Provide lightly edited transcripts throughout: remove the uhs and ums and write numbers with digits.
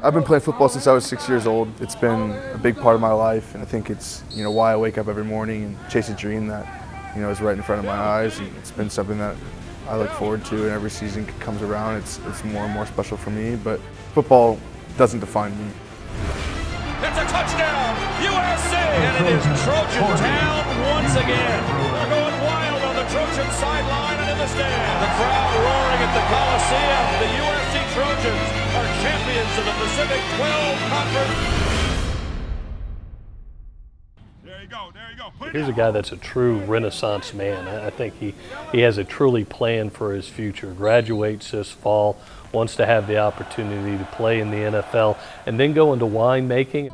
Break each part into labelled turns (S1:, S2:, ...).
S1: I've been playing football since I was 6 years old. It's been a big part of my life, and I think it's why I wake up every morning and chase a dream that is right in front of my eyes. And it's been something that I look forward to, and every season comes around, it's more and more special for me. But football doesn't define me.
S2: It's a touchdown, USC, and it is Trojan Town once again. They're going wild on the Trojan sideline and in the stand. The crowd roaring at the Coliseum. The USC Trojans are champions of the Pacific 12 Conference.
S3: There you go.
S4: Here's a guy that's a true Renaissance man. I think he has a truly plan for his future. Graduates this fall, wants to have the opportunity to play in the NFL, and then go into winemaking.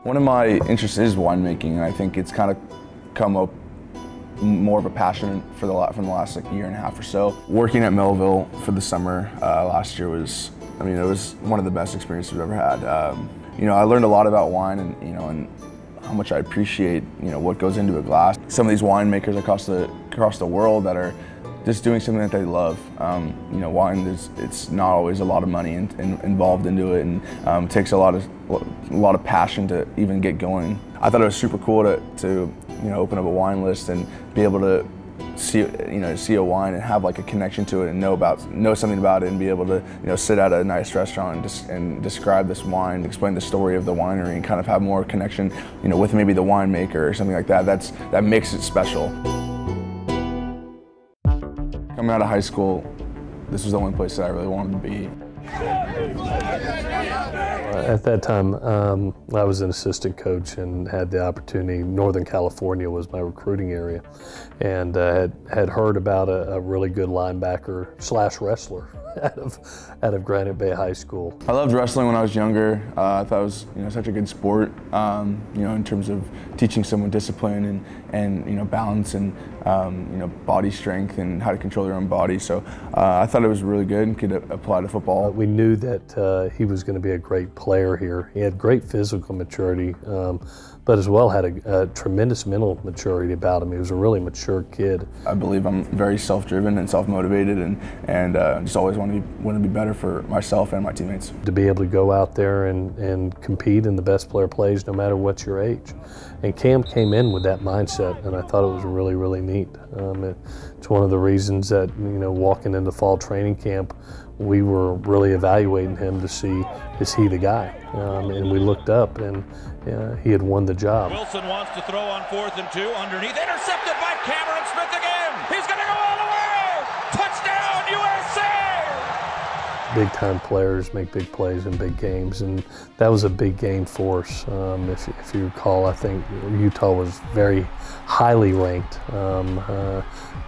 S1: One of my interests is winemaking, and I think it's kind of come up more of a passion from the last year and a half or so. Working at Melville for the summer last year was, it was one of the best experiences I've ever had. I learned a lot about wine, and how much I appreciate what goes into a glass. Some of these winemakers across the world that are just doing something that they love. Wine, it's not always a lot of money involved into it, and it takes a lot of passion to even get going. I thought it was super cool to open up a wine list and be able to see a wine and have like a connection to it and know something about it, and be able to sit at a nice restaurant and describe this wine, explain the story of the winery, and kind of have more connection with maybe the winemaker or something like that. That makes it special. Coming out of high school, this was the only place that I really wanted to be.
S4: At that time, I was an assistant coach and had the opportunity. Northern California was my recruiting area, and had heard about a really good linebacker / wrestler out of Granite Bay High School. I
S1: loved wrestling when I was younger. I thought it was such a good sport, in terms of teaching someone discipline and balance and body strength and how to control their own body. So I thought it was really good and could apply to football.
S4: We knew that he was going to be a great player here. He had great physical maturity, but as well had a tremendous mental maturity about him. He was a really mature kid.
S1: I believe I'm very self-driven and self-motivated, and just always want to be better for myself and my teammates.
S4: To be able to go out there and compete, and the best player plays no matter what your age. And Cam came in with that mindset, and I thought it was really, really neat. It's one of the reasons that, walking into fall training camp, we were really evaluating him to see, is he the guy? And we looked up, and he had won the job.
S2: Wilson wants to throw on 4th and 2, underneath, intercepted by Cameron Smith again. He's going to go all the way. Touchdown, USC!
S4: Big-time players make big plays in big games, and that was a big game for us. If you recall, I think Utah was very highly ranked,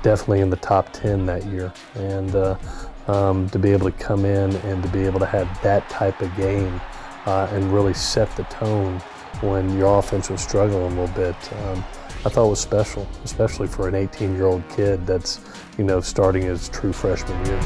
S4: definitely in the top 10 that year. And to be able to come in and to be able to have that type of game and really set the tone when your offense was struggling a little bit, I thought it was special, especially for an 18-year-old kid that's starting his true freshman year.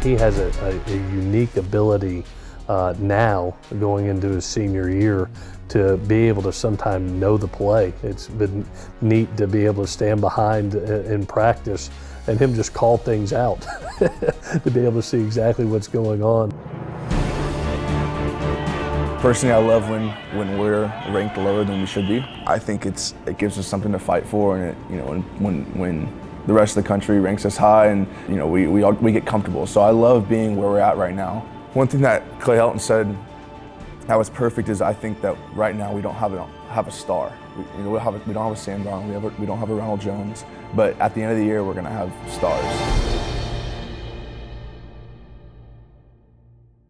S4: He has a unique ability now, going into his senior year, to be able to sometimes know the play. It's been neat to be able to stand behind in practice and him just call things out, to be able to see exactly what's going on.
S1: Personally, I love when we're ranked lower than we should be. I think it gives us something to fight for, and when the rest of the country ranks us high, and we get comfortable. So I love being where we're at right now. One thing that Clay Helton said that was perfect is, I think that right now we don't have a star. We don't have a Sam Darnold, we don't have a Ronald Jones, but at the end of the year we're going to have stars.